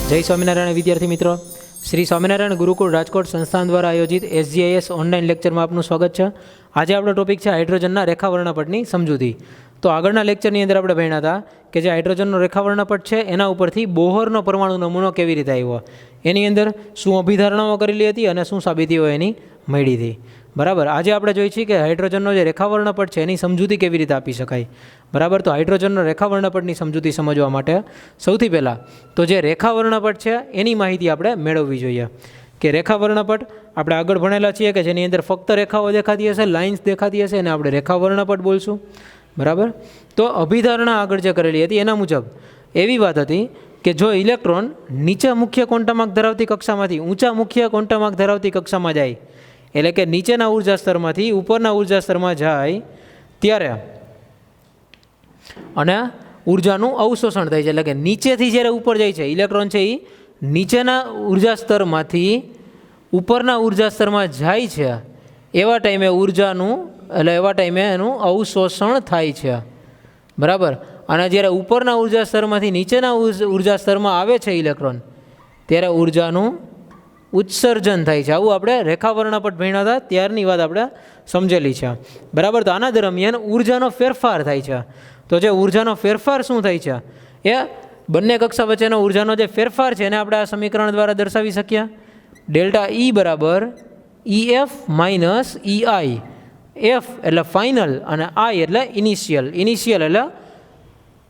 જય સ્વામિનારાયણ વિદ્યાર્થી મિત્રો, શ્રી સ્વામિનારાયણ ગુરુકુળ રાજકોટ સંસ્થાન દ્વારા આયોજિત SGIS ઓનલાઈન લેક્ચરમાં આપનું સ્વાગત છે. આજે આપણો ટોપિક છે હાઇડ્રોજનના રેખાવર્ણપટની સમજૂતી. તો આગળના લેક્ચરની અંદર આપણે ભણ્યા હતા કે જે હાઇડ્રોજનનો રેખાવર્ણપટ છે એના ઉપરથી બોહરનો પરમાણુ નમૂનો કેવી રીતે આવ્યો, એની અંદર શું અભિધારણાઓ કરેલી હતી અને શું સાબિતીઓ એની મળી હતી. બરાબર, આજે આપણે જોઈએ છીએ કે હાઇડ્રોજનનો જે રેખાવર્ણપટ છે એની સમજૂતી કેવી રીતે આપી શકાય. બરાબર, તો હાઇડ્રોજનનો રેખાવર્ણપટની સમજૂતી સમજવા માટે સૌથી પહેલાં તો જે રેખાવર્ણપટ છે એની માહિતી આપણે મેળવવી જોઈએ. કે રેખાવર્ણપટ આપણે આગળ ભણેલા છીએ કે જેની અંદર ફક્ત રેખાઓ દેખાતી હશે, લાઇન્સ દેખાતી હશે, એને આપણે રેખાવર્ણપટ બોલશું. બરાબર, તો અભિધારણા આગળ જે કરેલી હતી એના મુજબ એવી વાત હતી કે જો ઇલેક્ટ્રોન નીચે મુખ્ય ક્વોન્ટમ આંક ધરાવતી કક્ષામાંથી ઊંચા મુખ્ય ક્વોન્ટમ આંક ધરાવતી કક્ષામાં જાય, એટલે કે નીચેના ઉર્જા સ્તરમાંથી ઉપરના ઉર્જા સ્તરમાં જાય ત્યારે અને ઉર્જાનું અવશોષણ થાય છે. એટલે કે નીચેથી જ્યારે ઉપર જાય છે ઇલેક્ટ્રોન છે એ નીચેના ઉર્જા સ્તરમાંથી ઉપરના ઉર્જા સ્તરમાં જાય છે એવા ટાઈમે એવા ટાઈમે એનું અવશોષણ થાય છે. બરાબર, અને જ્યારે ઉપરના ઉર્જા સ્તરમાંથી નીચેના ઉર્જા સ્તરમાં આવે છે ઇલેક્ટ્રોન ત્યારે ઉર્જાનું ઉત્સર્જન થાય છે. આવું આપણે રેખાવર્ણપટ ભણ્યા હતા ત્યારની વાત આપણે સમજેલી છે. બરાબર, તો આના દરમિયાન ઉર્જાનો ફેરફાર થાય છે. તો જે ઉર્જાનો ફેરફાર શું થાય છે એ બંને કક્ષા વચ્ચેનો ઉર્જાનો જે ફેરફાર છે એને આપણે આ સમીકરણ દ્વારા દર્શાવી શકીએ. ડેલ્ટા E બરાબર EF માઇનસ EI. એફ એટલે ફાઇનલ અને આઈ એટલે ઇનિશિયલ. ઇનિશિયલ એટલે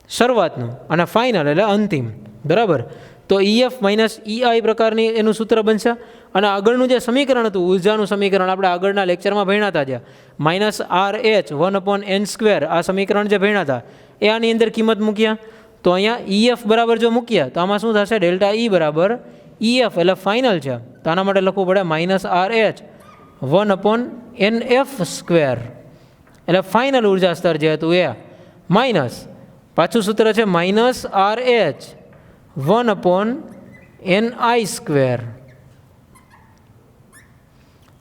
શરૂઆતનું અને ફાઇનલ એટલે અંતિમ. બરાબર, તો EF માઇનસ EI પ્રકારની એનું સૂત્ર બનશે. અને આગળનું જે સમીકરણ હતું ઉર્જાનું સમીકરણ આપણે આગળના લેક્ચરમાં ભણ્યા હતા, જે માઇનસ RH 1/n², આ સમીકરણ જે ભણ્યા હતા એ આની અંદર કિંમત મૂક્યા. તો અહીંયા EF બરાબર જો મૂક્યા તો આમાં શું થશે, ડેલ્ટા E બરાબર EF એટલે ફાઇનલ છે, તો આના માટે લખવું પડે માઇનસ RH 1/nF², એટલે ફાઇનલ ઉર્જા સ્તર જે હતું એ માઇનસ પાછું સૂત્ર છે માઇનસ RH 1/ni².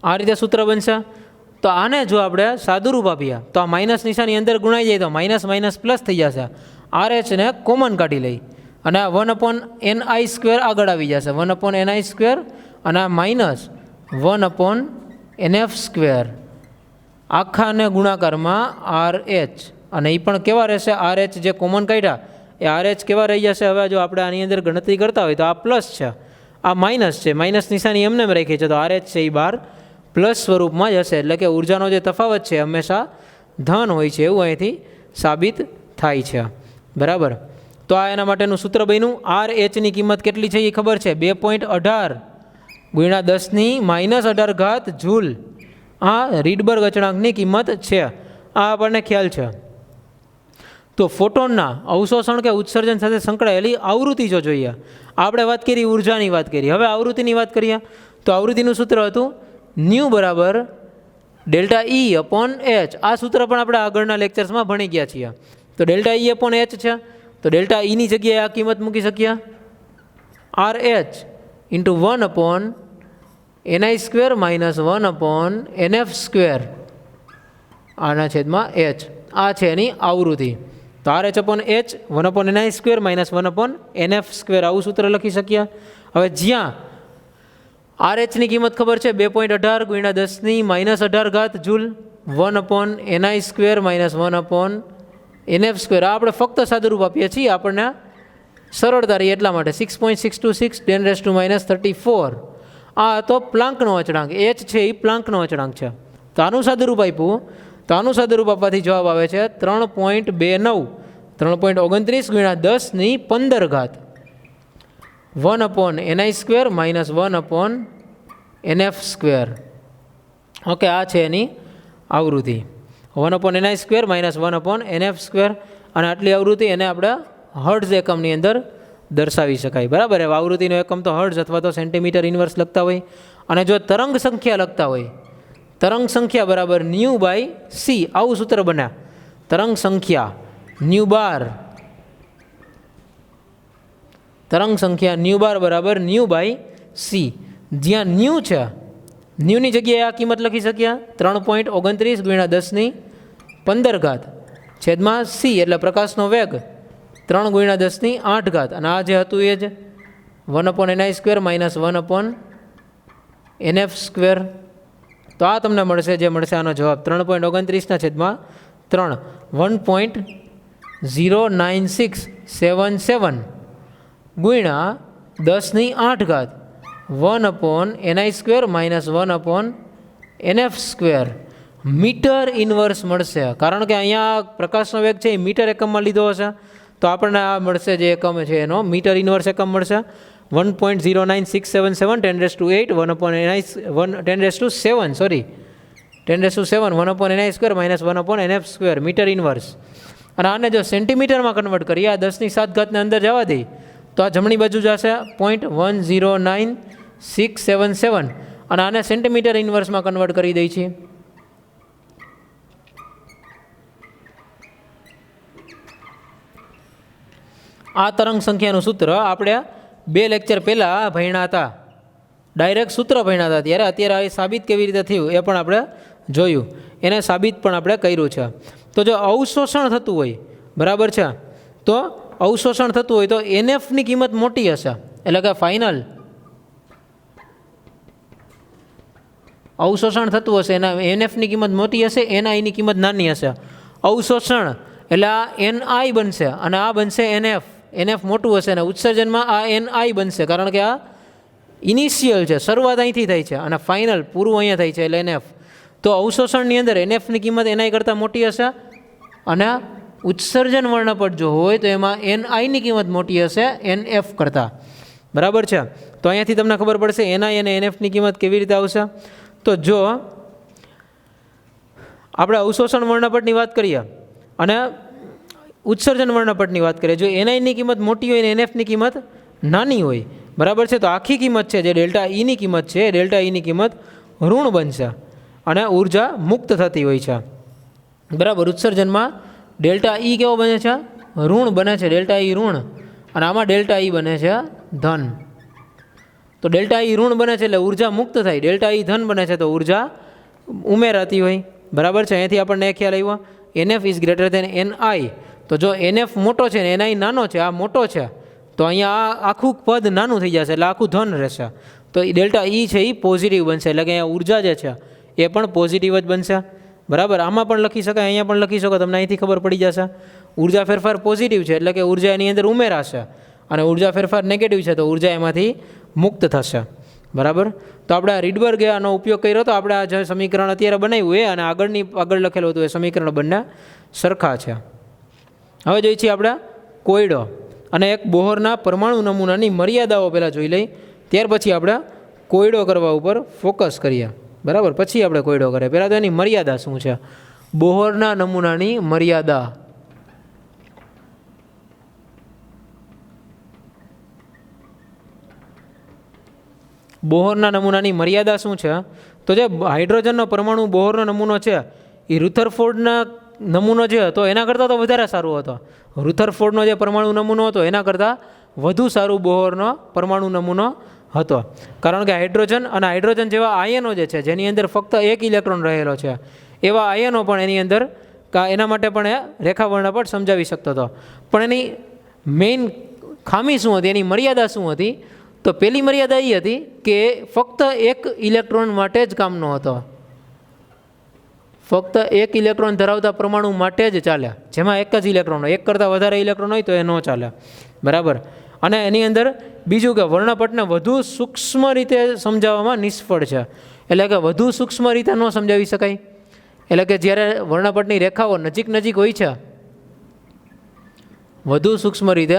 આ રીતે સૂત્ર બનશે. તો આને જો આપણે સાદુરૂપ આપીએ તો આ માઇનસ નિશાની અંદર ગુણાઈ જાય તો માઇનસ માઇનસ પ્લસ થઈ જશે. RH ને કોમન કાઢી લઈ અને આ 1/ni² આગળ આવી જશે, 1/ni² અને આ માઇનસ 1/nF². આખાને ગુણાકારમાં RH, અને એ પણ કેવા રહેશે, RH જે કોમન કાઢ્યા એ RH કેવા રહી જશે. હવે જો આપણે આની અંદર ગણતરી કરતા હોય તો આ પ્લસ છે, આ માઇનસ છે, માઇનસ નિશાની એમને રાખી છે, તો RH છે એ બાર પ્લસ સ્વરૂપમાં જ હશે. એટલે કે ઉર્જાનો જે તફાવત છે હંમેશા ધન હોય છે એવું અહીંથી સાબિત થાય છે. બરાબર, તો આ એના માટેનું સૂત્ર બન્યું. RH ની કિંમત કેટલી છે એ ખબર છે, 2.18 ગુણ્યા 10⁻18 જૂલ. આ રીડબર્ગ અચળાંકની કિંમત છે, આ આપણને ખ્યાલ છે. તો ફોટોનના અવશોષણ કે ઉત્સર્જન સાથે સંકળાયેલી આવૃત્તિ જો જોઈએ, આપણે વાત કરી ઉર્જાની વાત કરી, હવે આવૃત્તિની વાત કરીએ તો આવૃત્તિનું સૂત્ર હતું ન્યૂ બરાબર ડેલ્ટા E/H. આ સૂત્ર પણ આપણે આગળના લેક્ચર્સમાં ભણી ગયા છીએ. તો ડેલ્ટા E/H છે, તો ડેલ્ટા Eની જગ્યાએ આ કિંમત મૂકી શકીએ RH × 1/ni² માઇનસ 1/nF², આના છેદમાં H. આ છે એની આવૃત્તિ. તો RH/H 1/ni² માઇનસ 1/nF², આવું સૂત્ર લખી શકીએ. હવે જ્યાં RH ની કિંમત ખબર છે 2.18 ગુણ્યા 10⁻18 જૂલ, 1/ni² માઇનસ 1/nF². આ આપણે ફક્ત સાદુરૂપ આપીએ છીએ, આપણને સરળતા રહી એટલા માટે. 6.626 10⁻34. આ તો પ્લાન્કનો અચળાંક, H છે એ પ્લાન્કનો અચળાંક છે. તો આનું સાદુરૂપ આપ્યું, તો આનું સાદુરૂપ આપવાથી જવાબ આવે છે 3.29 3.29 ગુણ્યા 10⁻15 1/ni² માઇનસ 1/nF². ઓકે, આ છે એની આવૃત્તિ 1/ni² માઇનસ 1/nF². અને આટલી આવૃત્તિ એને આપણે હર્ટ્ઝ એકમની અંદર દર્શાવી શકાય. બરાબર, હવે આવૃત્તિનો એકમ તો હર્ટ્ઝ અથવા તો સેન્ટીમીટર ઇન્વર્સ લખતા હોય. અને જો તરંગ સંખ્યા લખતા હોય, તરંગ સંખ્યા બરાબર ν/c, આવું સૂત્ર બને. તરંગ સંખ્યા ν⁻, તરંગ સંખ્યા ν બરાબર ν/c. જ્યાં ν છે, ન્યૂની જગ્યાએ આ કિંમત લખી શક્યા 3.29 ગુણ્યા 10⁻15 છેદમાં c, એટલે પ્રકાશનો વેગ 3 × 10⁸ અને આ જે હતું એ જ 1/ni² માઇનસ 1/nf². તો આ તમને મળશે, જે મળશે આનો જવાબ 3.29/3 1.09677 ગુણ્યા 10⁸ 1/ni² minus 1/nf² metre inverse મળશે. કારણ કે અહીંયા પ્રકાશનો વેગ છે એ મીટર એકમમાં લીધો હશે, તો આપણને આ મળશે જે એકમ છે એનો મીટર ઇન્વર્સ એકમ મળશે. 1.09677 10⁸ 1/ni² minus 1/nf² metre inverse. અને આને જો સેન્ટીમીટરમાં કન્વર્ટ કરીએ, આ 10⁷ અંદર જવા દઈએ તો આ જમણી બાજુ જશે 0.10967 અને આને સેન્ટીમીટર ઇન્વર્સમાં કન્વર્ટ કરી દઈએ છીએ. આ તરંગ સંખ્યાનું સૂત્ર આપણે 2 લેક્ચર પહેલાં ભણ્યા હતા, ડાયરેક્ટ સૂત્ર ભણ્યા હતા ત્યારે. અત્યારે આ સાબિત કેવી રીતે થયું એ પણ આપણે જોયું, એને સાબિત પણ આપણે કર્યું છે. તો જો અવશોષણ થતું હોય, બરાબર છે, તો અવશોષણ થતું હોય તો એનએફની કિંમત મોટી હશે, એટલે કે ફાઇનલ અવશોષણ થતું હશે એના એનએફની કિંમત મોટી હશે, એનઆઈની કિંમત નાની હશે. અવશોષણ એટલે આ એનઆઈ બનશે અને આ બનશે એનએફ. એનએફ મોટું હશે અને ઉત્સર્જનમાં આ એનઆઈ બનશે, કારણ કે આ ઇનિશિયલ છે, શરૂઆત અહીંથી થાય છે અને ફાઇનલ પૂરું અહીંયા થાય છે, એટલે એનએફ. તો અવશોષણની અંદર એનએફની કિંમત એનઆઈ કરતાં મોટી હશે અને ઉત્સર્જન વર્ણપટ જો હોય તો એમાં એનઆઈની કિંમત મોટી હશે એનએફ કરતાં, બરાબર છે. તો અહીંયાથી તમને ખબર પડશે એનઆઈ અને એનએફની કિંમત કેવી રીતે આવશે. તો જો આપણે અવશોષણ વર્ણપટની વાત કરીએ અને ઉત્સર્જન વર્ણપટની વાત કરીએ, જો એનઆઈની કિંમત મોટી હોય અને એનએફની કિંમત નાની હોય, બરાબર છે, તો આખી કિંમત છે જે ડેલ્ટા ઈની કિંમત છે, ડેલ્ટા ઈની કિંમત ઋણ બનશે અને ઉર્જા મુક્ત થતી હોય છે, બરાબર. ઉત્સર્જનમાં ડેલ્ટા ઈ કેવો બને છે? ઋણ બને છે, ડેલ્ટા ઈ ઋણ, અને આમાં ડેલ્ટા ઈ બને છે ધન. તો ડેલ્ટા ઈ ઋણ બને છે એટલે ઉર્જા મુક્ત થાય, ડેલ્ટા ઈ ધન બને છે તો ઉર્જા ઉમેરાતી હોય, બરાબર છે. અહીંયાથી આપણને એ ખ્યાલ આવ્યો NF is greater than NI. તો જો એનએફ મોટો છે ને એનઆઈ નાનો છે, આ મોટો છે, તો અહીંયા આ આખું પદ નાનું થઈ જશે એટલે આખું ધન રહેશે. તો ડેલ્ટા ઈ છે એ પોઝિટિવ બનશે, એટલે કે અહીંયા ઉર્જા જે છે એ પણ પોઝિટિવ જ બનશે, બરાબર. આમાં પણ લખી શકાય, અહીંયા પણ લખી શકો, તમને અહીંથી ખબર પડી જશે. ઉર્જા ફેરફાર પોઝિટિવ છે એટલે કે ઉર્જા એની અંદર ઉમેરાશે, અને ઉર્જા ફેરફાર નેગેટિવ છે તો ઉર્જા એમાંથી મુક્ત થશે, બરાબર. તો આપણે આ રીડબર્ગે આનો ઉપયોગ કર્યો તો આપણે આ જે સમીકરણ અત્યારે બનાવ્યું એ અને આગળ લખેલું હતું એ સમીકરણ બંને સરખા છે. હવે જોઈએ છીએ આપણે કોયડો અને એક બોહરના પરમાણુ નમૂનાની મર્યાદાઓ પહેલાં જોઈ લઈ, ત્યાર પછી આપણે કોયડો કરવા ઉપર ફોકસ કરીએ, બરાબર. પછી આપણે કોયડો કરીએ. પહેલાં તો એની મર્યાદા શું છે? બોહરના નમૂનાની મર્યાદા. બોહરના નમૂનાની મર્યાદા શું છે? તો જે હાઇડ્રોજનનો પરમાણુ બોહરનો નમૂનો છે એ રુથરફોર્ડના નમૂનો જે હતો એના કરતાં તો વધારે સારો હતો. રુથરફોર્ડનો જે પરમાણુ નમૂનો હતો એના કરતાં વધુ સારું બોહરનો પરમાણુ નમૂનો હતો, કારણ કે હાઇડ્રોજન અને હાઇડ્રોજન જેવા આયનો જે છે જેની અંદર ફક્ત એક ઇલેક્ટ્રોન રહેલો છે, એવા આયનો પણ એની અંદર એના માટે પણ એ રેખા વર્ણપટ સમજાવી શકતો હતો. પણ એની મેઇન ખામી શું હતી, એની મર્યાદા શું હતી? તો પહેલી મર્યાદા એ હતી કે ફક્ત એક ઇલેક્ટ્રોન માટે જ કામનો હતો, ફક્ત એક ઇલેક્ટ્રોન ધરાવતા પરમાણુ માટે જ ચાલે, જેમાં એક જ ઇલેક્ટ્રોન હોય, એક કરતાં વધારે ઇલેક્ટ્રોન હોય તો એ ન ચાલે, બરાબર. અને એની અંદર બીજું કે વર્ણપટને વધુ સૂક્ષ્મ રીતે સમજાવવામાં નિષ્ફળ છે, એટલે કે વધુ સૂક્ષ્મ રીતે ન સમજાવી શકાય. એટલે કે જ્યારે વર્ણપટની રેખાઓ નજીક નજીક હોય છે, વધુ સૂક્ષ્મ રીતે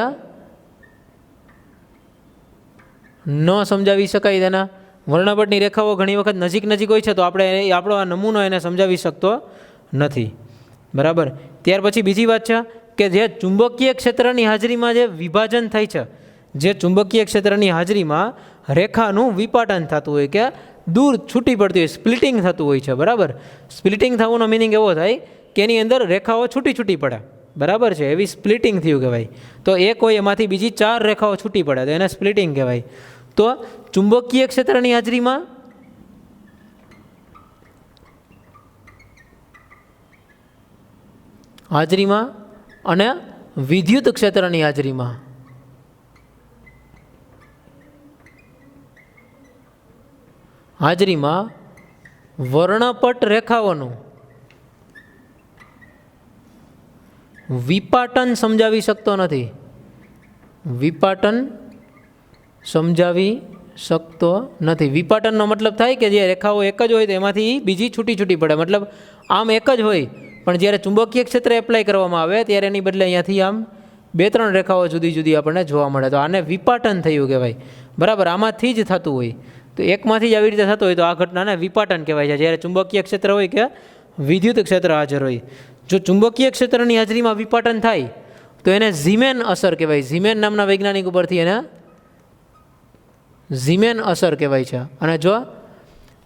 ન સમજાવી શકાય તેના. વર્ણપટની રેખાઓ ઘણી વખત નજીક નજીક હોય છે તો આપણે આપણો આ નમૂનો એને સમજાવી શકતો નથી, બરાબર. ત્યાર પછી બીજી વાત છે કે જે ચુંબકીય ક્ષેત્રની હાજરીમાં જે વિભાજન થાય છે, જે ચુંબકીય ક્ષેત્રની હાજરીમાં રેખાનું વિપાટન થતું હોય કે દૂર છૂટી પડતી હોય, સ્પ્લિટિંગ થતું હોય છે, બરાબર. સ્પ્લિટિંગ થવાનો મિનિંગ એવો થાય કે એની અંદર રેખાઓ છૂટી છૂટી પડે, બરાબર છે, એવી સ્પ્લિટિંગ થયું કહેવાય. તો એક હોય એમાંથી બીજી 4 રેખાઓ છૂટી પડે તો એને સ્પ્લિટિંગ કહેવાય. તો ચુંબકીય ક્ષેત્રની હાજરીમાં અને વિદ્યુત ક્ષેત્રની હાજરીમાં, હાજરીમાં વર્ણપટ રેખાઓનું વિપાટન સમજાવી શકતો નથી. વિપાટન સમજાવી શકતો નથી. વિપાટનનો મતલબ થાય કે જે રેખાઓ એક જ હોય તો એમાંથી બીજી છૂટી છૂટી પડે. મતલબ આમ એક જ હોય પણ જ્યારે ચુંબકીય ક્ષેત્ર એપ્લાય કરવામાં આવે ત્યારે એની બદલે અહીંયાથી આમ 2-3 રેખાઓ જુદી જુદી આપણને જોવા મળે. તો આને વિપાટન થયું કહેવાય. બરાબર, આમાંથી જ થતું હોય. તો એકમાંથી જ આવી રીતે થતું હોય તો આ ઘટનાને વિપાટન કહેવાય છે. જ્યારે ચુંબકીય ક્ષેત્ર હોય કે વિદ્યુત ક્ષેત્ર હાજર હોય. જો ચુંબકીય ક્ષેત્રની હાજરીમાં વિપાટન થાય તો એને ઝીમેન અસર કહેવાય. ઝીમેન નામના વૈજ્ઞાનિક ઉપરથી એને ઝીમેન અસર કહેવાય છે. અને જો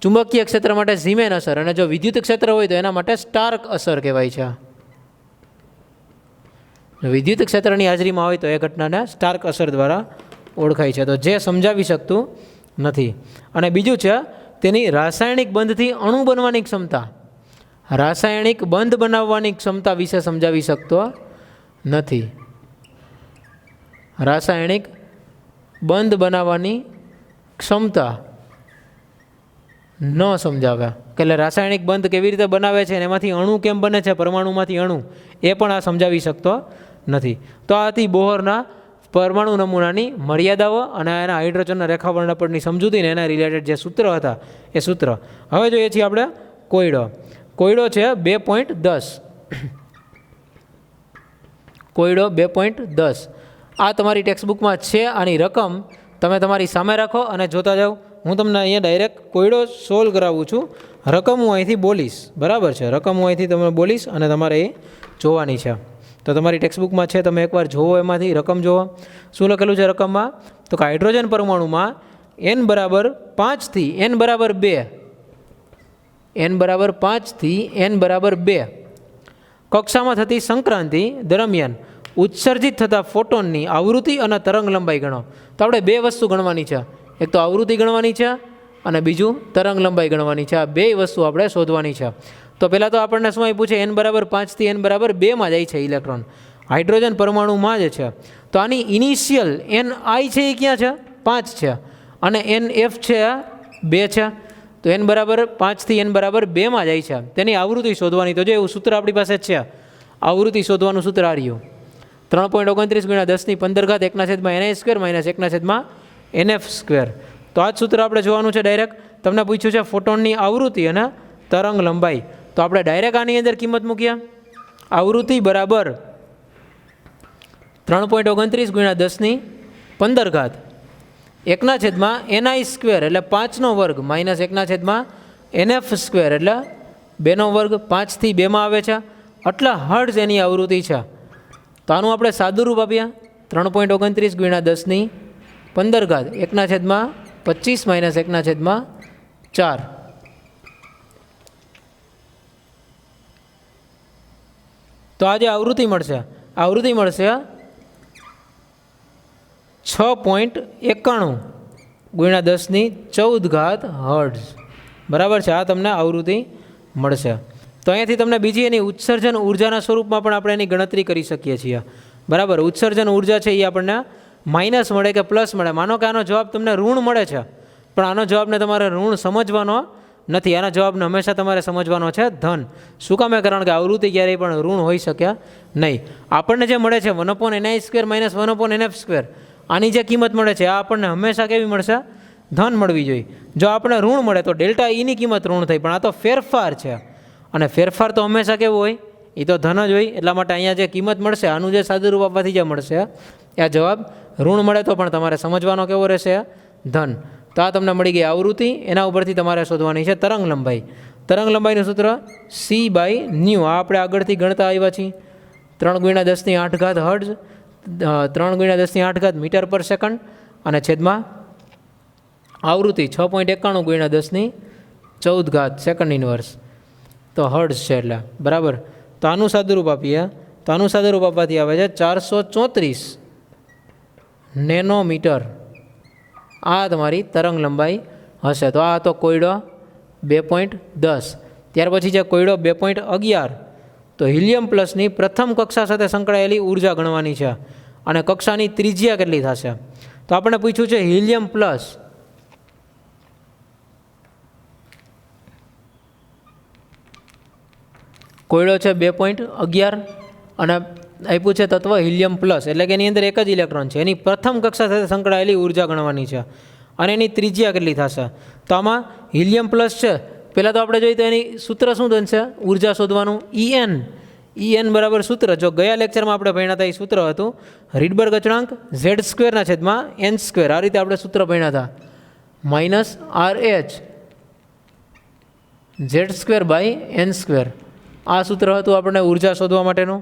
ચુંબકીય ક્ષેત્ર માટે ઝીમેન અસર, અને જો વિદ્યુત ક્ષેત્ર હોય તો એના માટે સ્ટાર્ક અસર કહેવાય છે. વિદ્યુત ક્ષેત્રની હાજરીમાં હોય તો એ ઘટનાને સ્ટાર્ક અસર દ્વારા ઓળખાય છે. તો જે સમજાવી શકતું નથી. અને બીજું છે તેની રાસાયણિક બંધથી અણુ બનવાની ક્ષમતા. રાસાયણિક બંધ બનાવવાની ક્ષમતા વિશે સમજાવી શકતો નથી. રાસાયણિક બંધ બનાવવાની ક્ષમતા ન સમજાવે કે એટલે રાસાયણિક બંધ કેવી રીતે બનાવે છે અને એમાંથી અણુ કેમ બને છે, પરમાણુમાંથી અણુ, એ પણ આ સમજાવી શકતો નથી. તો આ હતી બોહરના પરમાણુ નમૂનાની મર્યાદાઓ અને એના હાઇડ્રોજનના રેખા વર્ણપટની સમજૂતીને એના રિલેટેડ જે સૂત્ર હતા એ સૂત્ર. હવે જોઈએ છીએ આપણે કોયડો. કોયડો છે 2.10. કોયડો 2.10 આ તમારી ટેક્સ્ટબુકમાં છે. આની રકમ તમે તમારી સામે રાખો અને જોતા જાઓ. હું તમને અહીંયા ડાયરેક્ટ કોયડો સોલ્વ કરાવું છું. રકમ હું અહીંથી બોલીશ. બરાબર છે, રકમ હું અહીંથી તમને બોલીશ અને તમારે એ જોવાની છે. તો તમારી ટેક્સ્ટબુકમાં છે, તમે એકવાર જુઓ, એમાંથી રકમ જુઓ. શું લખેલું છે રકમમાં? તો કે હાઇડ્રોજન પરમાણુમાં n બરાબર 5 થી n બરાબર 2, n બરાબર 5 થી n બરાબર 2 કક્ષામાં થતી સંક્રાંતિ દરમિયાન ઉત્સર્જિત થતા ફોટોનની આવૃત્તિ અને તરંગ લંબાઈ ગણો. તો આપણે 2 વસ્તુ ગણવાની છે. એક તો આવૃત્તિ ગણવાની છે અને બીજું તરંગ લંબાઈ ગણવાની છે. આ 2 વસ્તુ આપણે શોધવાની છે. તો પહેલાં તો આપણને શું આપ્યું છે? n બરાબર 5 થી n બરાબર 2માં જાય છે ઇલેક્ટ્રોન. હાઇડ્રોજન પરમાણુમાં જ છે. તો આની ઇનિશિયલ ni છે એ ક્યાં છે? 5 છે. અને nf છે 2 છે. તો n બરાબર 5 થી n બરાબર 2માં જાય છે. તેની આવૃત્તિ શોધવાની. તો જો એવું સૂત્ર આપણી પાસે છે, આવૃત્તિ શોધવાનું સૂત્ર આ રહ્યું: 3.29 × 10⁻15 1/ni² - 1/nf². તો આ જ સૂત્ર આપણે જોવાનું છે ડાયરેક્ટ. તમને પૂછ્યું છે ફોટોનની આવૃત્તિ અને તરંગ લંબાઈ. તો આપણે ડાયરેક્ટ આની અંદર કિંમત મૂકીએ. આવૃત્તિ બરાબર 3.29 × 10⁻15 1/ni² એટલે 5નો વર્ગ - 1/nf² એટલે 2નો વર્ગ. 5 થી 2માં આવે છે. આટલા હર્ટ્ઝ એની આવૃત્તિ છે. તો આનું આપણે સાદું રૂપ આપીએ. 3.29 × 10⁻15 1/25 - 1/4. તો આ જે આવૃત્તિ મળશે 6.91 × 10⁻14 હર્ટ્ઝ. બરાબર છે, આ તમને આવૃત્તિ મળશે. તો અહીંયાથી તમને બીજી એની ઉત્સર્જન ઉર્જાના સ્વરૂપમાં પણ આપણે એની ગણતરી કરી શકીએ છીએ. બરાબર, ઉત્સર્જન ઉર્જા છે એ આપણને માઇનસ મળે કે પ્લસ મળે. માનો કે આનો જવાબ તમને ઋણ મળે છે, પણ આનો જવાબને તમારે ઋણ સમજવાનો નથી. આના જવાબને હંમેશા તમારે સમજવાનો છે ધન. શું કામે? કારણ કે આવૃત્તિ ક્યારેય પણ ઋણ હોઈ શકે નહીં. આપણને જે મળે છે 1/ni² - 1/nf², આની જે કિંમત મળે છે આ આપણને હંમેશા કેવી મળશે? ધન મળવી જોઈએ. જો આપણે ઋણ મળે તો ડેલ્ટા ઈની કિંમત ઋણ થઈ, પણ આ તો ફેરફાર છે અને ફેરફાર તો હંમેશા કેવું હોય? એ તો ધન જ હોય. એટલા માટે અહીંયા જે કિંમત મળશે, આનું જે સાદું રૂપ આપવાથી જે મળશે આ જવાબ ઋણ મળે તો પણ તમારે સમજવાનો કેવો રહેશે? ધન. તો આ તમને મળી ગઈ આવૃત્તિ. એના ઉપરથી તમારે શોધવાની છે તરંગ લંબાઈ. તરંગ લંબાઈનું સૂત્ર c/μ. આ આપણે આગળથી ગણતા આવ્યા છીએ. 3 × 10⁸ હર્ટ્ઝ, 3 × 10⁸ મીટર પર સેકન્ડ અને છેદમાં આવૃત્તિ 6.91 × 10⁻14 સેકન્ડ ઇનવર્સ. તો હર્ટ્ઝ છે એટલે. બરાબર. તો આનું સાદુરૂપ આપીએ તો આનું સાદુરૂપ આપવાથી આવે છે 434 નેનોમીટર. આ તમારી તરંગ લંબાઈ હશે. તો આ હતો કોયડો 2.10. ત્યાર પછી છે કોયડો 2.11. તો હિલિયમ પ્લસની પ્રથમ કક્ષા સાથે સંકળાયેલી ઉર્જા ગણવાની છે અને કક્ષાની ત્રિજ્યા કેટલી થશે? તો આપણે પૂછ્યું છે હિલિયમ પ્લસ કોયડો છે 2.11 અને આપ્યું છે તત્વ હિલિયમ પ્લસ, એટલે કે એની અંદર એક જ ઇલેક્ટ્રોન છે. એની પ્રથમ કક્ષા સાથે સંકળાયેલી ઉર્જા ગણવાની છે અને એની ત્રિજ્યા કેટલી થશે. તો આમાં હિલિયમ પ્લસ છે, પહેલાં તો આપણે જોઈએ તો એની સૂત્ર શું બનશે ઉર્જા શોધવાનું, En બરાબર સૂત્ર જો ગયા લેક્ચરમાં આપણે ભણ્યા હતા એ સૂત્ર હતું રીડબર્ગ અચળાંક Z²/n². આ રીતે આપણે સૂત્ર ભણ્યા હતા -RH Z²/n². આ સૂત્ર હતું આપણને ઉર્જા શોધવા માટેનું,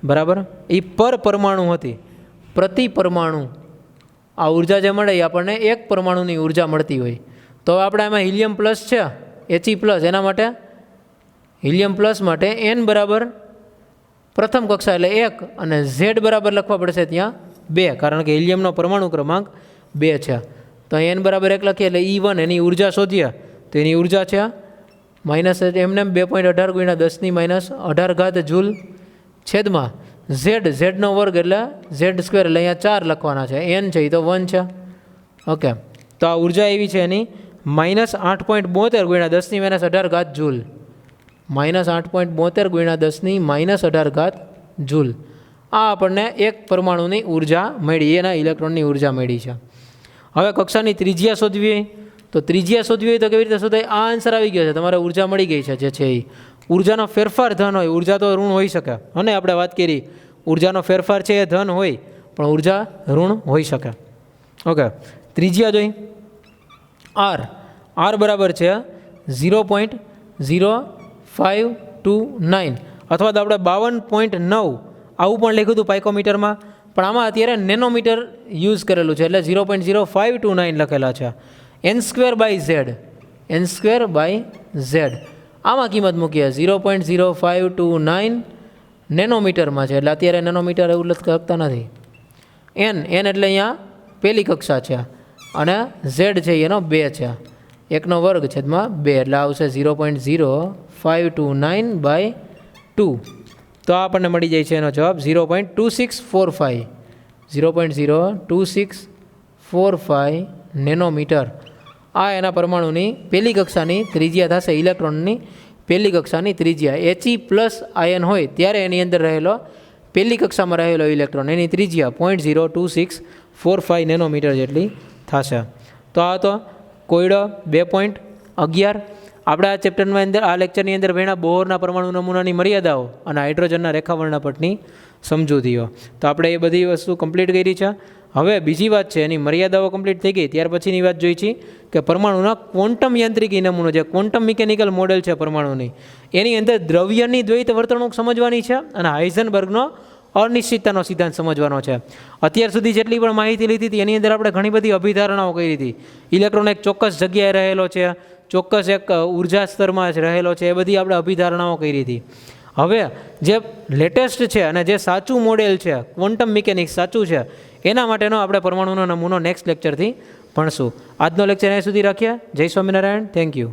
બરાબર. એ પર પરમાણુ હતી, પ્રતિ પરમાણુ આ ઉર્જા જે મળે એ આપણને એક પરમાણુની ઉર્જા મળતી હોય. તો આપણે એમાં હિલિયમ પ્લસ છે He પ્લસ, એના માટે હિલિયમ પ્લસ માટે n બરાબર પ્રથમ કક્ષા એટલે 1 અને Z બરાબર લખવા પડશે ત્યાં 2, કારણ કે હિલિયમનો પરમાણુ ક્રમાંક 2 છે. તો n બરાબર 1 લખીએ એટલે E1 એની ઉર્જા શોધીએ તો એની ઉર્જા છે માઇનસ એમને 2.18 × 10⁻18 જૂલ છેદમાં ઝેડનો વર્ગ એટલે Z² એટલે અહીંયા 4 લખવાના છે, n છે એ તો 1 છે. ઓકે, તો આ ઉર્જા એવી છે એની -8.72 × 10⁻18 જૂલ, -8.72 × 10⁻18 જૂલ. આ આપણને એક પરમાણુની ઉર્જા મળી, એના ઇલેક્ટ્રોનની ઉર્જા મળી છે. હવે કક્ષાની ત્રિજ્યા શોધવી હોય તો ત્રિજ્યા શોધવી હોય તો કેવી રીતે શોધાય? આ આન્સર આવી ગયો છે, તમારે ઉર્જા મળી ગઈ છે જે છે એ. ઉર્જાનો ફેરફાર ધન હોય, ઉર્જા તો ઋણ હોઈ શકે, અને આપણે વાત કરી ઉર્જાનો ફેરફાર છે એ ધન હોય પણ ઉર્જા ઋણ હોઈ શકે. ઓકે, ત્રિજ્યા જોઈ R બરાબર છે 0.0529 અથવા તો આપણે 52.9 આવું પણ લખ્યું હતું પાઇકોમીટરમાં, પણ આમાં અત્યારે નેનોમીટર યુઝ કરેલું છે એટલે 0.0529 લખેલા છે. n²/z આમાં કિંમત મૂકીએ 0.0529 નેનોમીટરમાં છે, એટલે અત્યારે નેનોમીટર એવું લખતા નથી. n એટલે અહીંયા પહેલી કક્ષા છે અને z છે એનો 2 છે, 1² છેદમાં 2 એટલે આવશે 0.0529/2. તો આપણને મળી જાય છે એનો જવાબ 0.2645, 0.02645 નેનોમીટર. આ એના પરમાણુની પહેલી કક્ષાની ત્રિજ્યા થશે, ઇલેક્ટ્રોનની પહેલી કક્ષાની ત્રિજ્યા. He પ્લસ આયન હોય ત્યારે એની અંદર રહેલો પહેલી કક્ષામાં રહેલો ઇલેક્ટ્રોન એની ત્રિજ્યા 0.02645 નેનોમીટર જેટલી થશે. તો આ તો કોયડો 2.11. આપણે આ ચેપ્ટરમાં અંદર આ લેક્ચરની અંદર ભણ્યા બોહરના પરમાણુ નમૂનાની મર્યાદાઓ અને હાઇડ્રોજનના રેખાવર્ણપટની સમજૂતીઓ. તો આપણે એ બધી વસ્તુ કમ્પ્લીટ કરી છે. હવે બીજી વાત છે, એની મર્યાદાઓ કમ્પ્લીટ થઈ ગઈ, ત્યાર પછીની વાત જોઈ છે કે પરમાણુના ક્વોન્ટમ યાંત્રિકી નમૂનો, જે ક્વોન્ટમ મિકેનિકલ મોડેલ છે પરમાણુની, એની અંદર દ્રવ્યની દ્વૈત વર્તણૂક સમજવાની છે અને હાઇઝનબર્ગનો અનિશ્ચિતતાનો સિદ્ધાંત સમજવાનો છે. અત્યાર સુધી જેટલી પણ માહિતી લીધી હતી એની અંદર આપણે ઘણી બધી અભિધારણાઓ કરી હતી. ઇલેક્ટ્રોન એક ચોક્કસ જગ્યાએ રહેલો છે, ચોક્કસ એક ઉર્જા સ્તરમાં જ રહેલો છે, એ બધી આપણે અભિધારણાઓ કરી હતી. હવે જે લેટેસ્ટ છે અને જે સાચું મોડેલ છે, ક્વોન્ટમ મિકેનિક્સ સાચું છે, એના માટેનો આપણે પરમાણુનો નમૂનો નેક્સ્ટ લેક્ચરથી ભણશું. આજનો લેક્ચર અહીં સુધી રાખીએ. જય સ્વામિનારાયણ. Thank you.